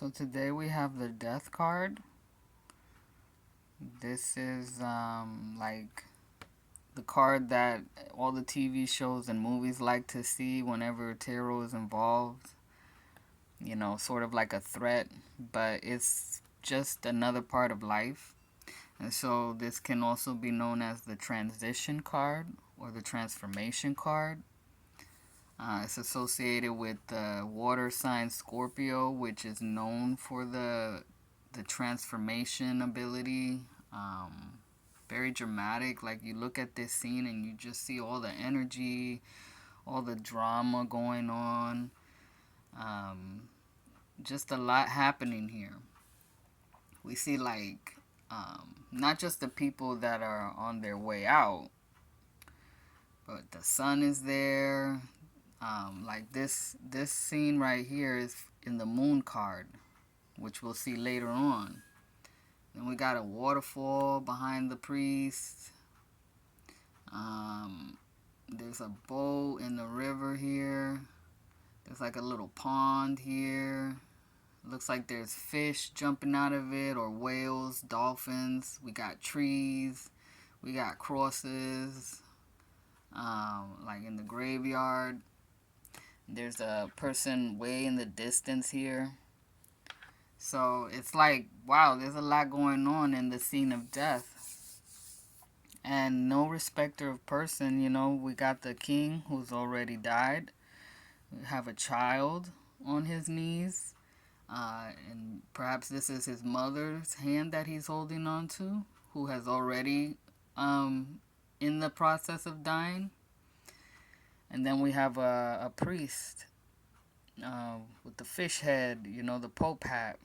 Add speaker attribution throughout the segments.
Speaker 1: So today we have the death card. This is like the card that all the TV shows and movies like to see whenever tarot is involved. Sort of like a threat, but it's just another part of life. And so this can also be known as the transition card or the transformation card. It's associated with the water sign Scorpio, which is known for the transformation ability. Um, Very dramatic. Like you look at this scene and you just see all the energy, all the drama going on. Um, just a lot happening here. We see not just the people that are on their way out, but the sun is there. Like this scene right here is in the moon card, which we'll see later on. Then we got a waterfall behind the priest. There's a boat in the river here. There's like a little pond here. Looks like there's fish jumping out of it, or whales, dolphins. We got trees. We got crosses, like in the graveyard. There's a person way in the distance here. So it's like, wow, there's a lot going on in the scene of death. And no respecter of person, we got the king who's already died. We have a child on his knees. And perhaps this is his mother's hand that he's holding on to, who has already in the process of dying. And then we have a priest with the fish head, the Pope hat.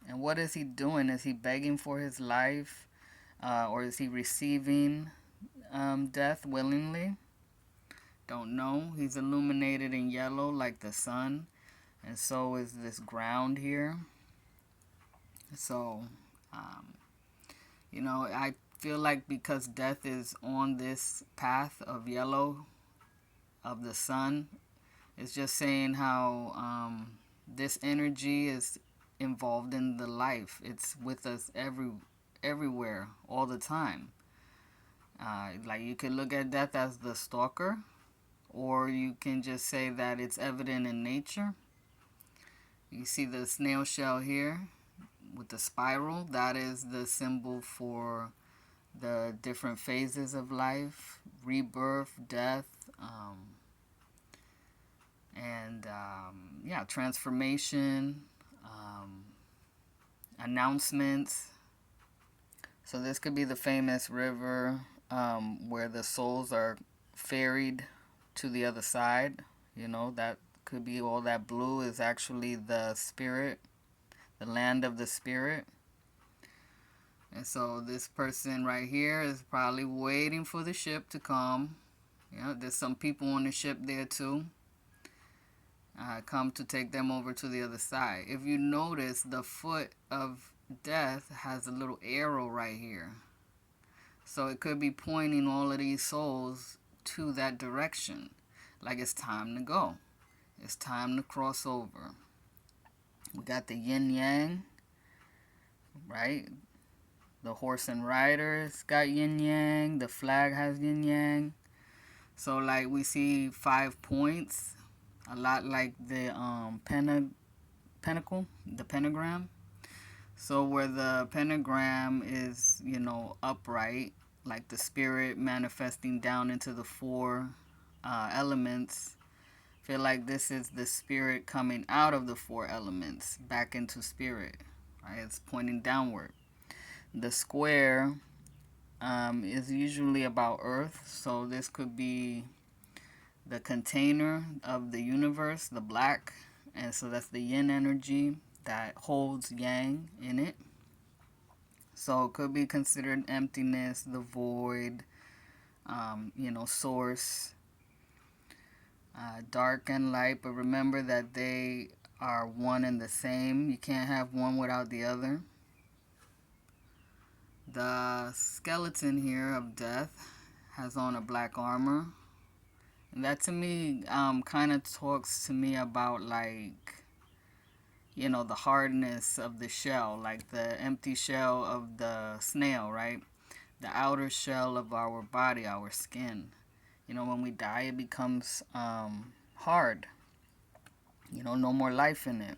Speaker 1: And what is he doing? Is he begging for his life? Or is he receiving death willingly? Don't know. He's illuminated in yellow like the sun. And so is this ground here. So, I feel like because death is on this path of yellow of the sun, it's just saying how this energy is involved in the life. It's with us everywhere, all the time. Like you could look at death as the stalker, or you can just say that it's evident in nature. You see the snail shell here with the spiral. That is the symbol for the different phases of life: rebirth, death, and transformation, announcements. So this could be the famous river where the souls are ferried to the other side. That could be all that blue is actually the spirit, the land of the spirit. And so this person right here is probably waiting for the ship to come. There's some people on the ship there too. Come to take them over to the other side. If you notice, the foot of death has a little arrow right here. So it could be pointing all of these souls to that direction. Like it's time to go. It's time to cross over. We got the yin yang, right? The horse and riders got yin yang. The flag has yin yang. So like we see 5 points, a lot like the pentacle, the pentagram. So where the pentagram is, upright, like the spirit manifesting down into the 4 elements, feel like this is the spirit coming out of the 4 elements back into spirit, right? It's pointing downward. The square is usually about earth, so this could be the container of the universe, the black, and so that's the yin energy that holds yang in it. So it could be considered emptiness, the void, source, dark and light, but remember that they are one and the same. You can't have one without the other. The skeleton here of death has on a black armor. And that to me kind of talks to me about like the hardness of the shell, like the empty shell of the snail, right? The outer shell of our body, our skin. When we die, it becomes hard. No more life in it.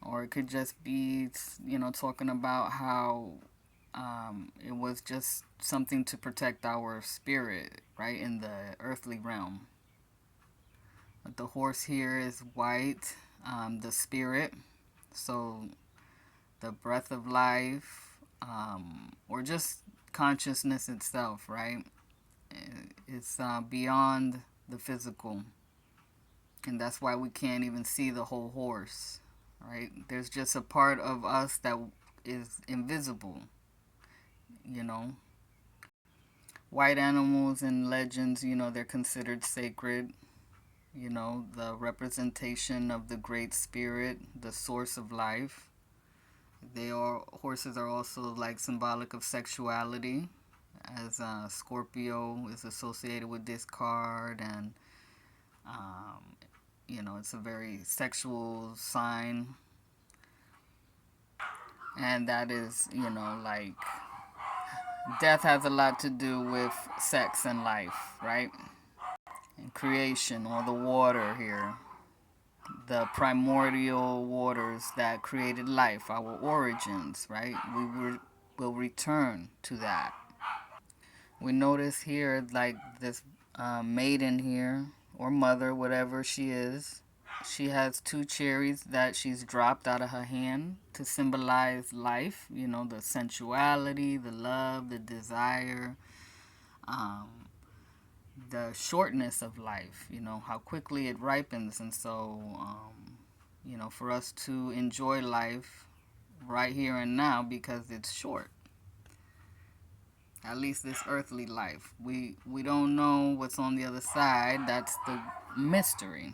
Speaker 1: Or it could just be, talking about how it was just something to protect our spirit, right, in the earthly realm. But the horse here is white, the spirit. So the breath of life, or just consciousness itself, right? It's beyond the physical. And that's why we can't even see the whole horse, right? There's just a part of us that is invisible, you know. White animals in legends, they're considered sacred, the representation of the great spirit, the source of life. Horses are also like symbolic of sexuality, as Scorpio is associated with this card, and um, it's a very sexual sign, and that is, like death has a lot to do with sex and life, right? And creation, or the water here, the primordial waters that created life, our origins, right? Will return to that. We notice here, like this maiden here, or mother, whatever she is, she has two cherries that she's dropped out of her hand to symbolize life, the sensuality, the love, the desire, um, the shortness of life, how quickly it ripens. And so, for us to enjoy life right here and now because it's short. At least this earthly life. We don't know what's on the other side. That's the mystery.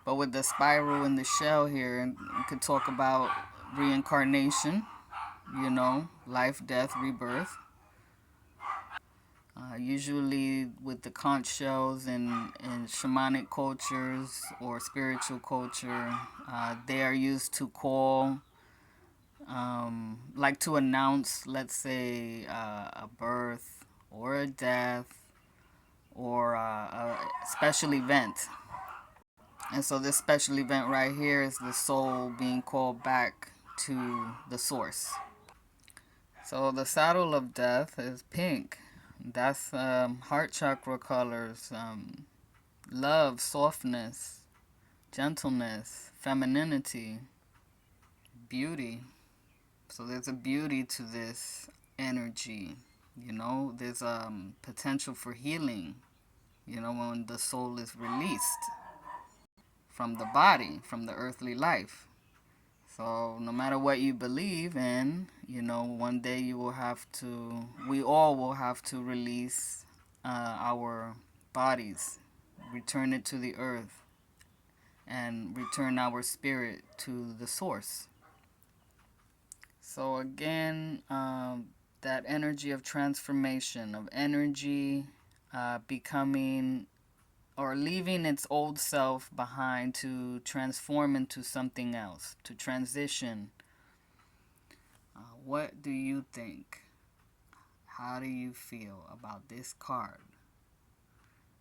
Speaker 1: But with the spiral in the shell here, we could talk about reincarnation, life, death, rebirth. Usually with the conch shells in shamanic cultures or spiritual culture, they are used to call, like to announce, let's say, a birth or a death or a special event. And so this special event right here is the soul being called back to the source. So the saddle of death is pink. That's heart chakra colors, love, softness, gentleness, femininity, beauty. So there's a beauty to this energy. There's potential for healing, when the soul is released from the body, from the earthly life. So no matter what you believe in, one day we all will have to release our bodies, return it to the earth, and return our spirit to the source. So again, that energy of transformation, of energy becoming or leaving its old self behind to transform into something else, to transition. What do you think? How do you feel about this card?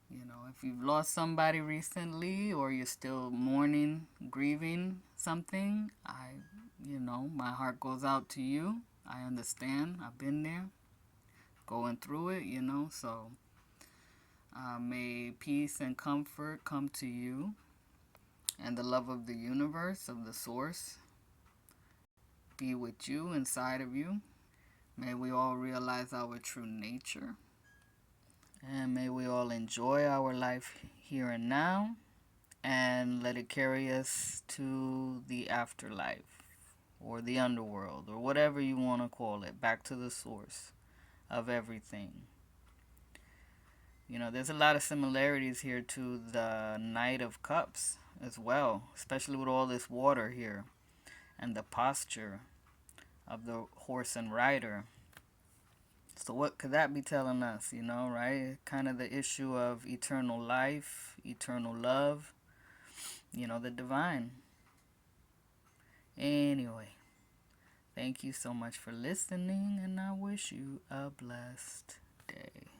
Speaker 1: If you've lost somebody recently or you're still mourning, grieving something, my heart goes out to you. I understand. I've been there, going through it, so may peace and comfort come to you, and the love of the universe, of the source, be with you, inside of you. May we all realize our true nature. And may we all enjoy our life here and now, and let it carry us to the afterlife or the underworld or whatever you want to call it, back to the source of everything. There's a lot of similarities here to the Knight of Cups as well, especially with all this water here and the posture of the horse and rider. So what could that be telling us, right? Kind of the issue of eternal life, eternal love, the divine. Anyway, thank you so much for listening, and I wish you a blessed day.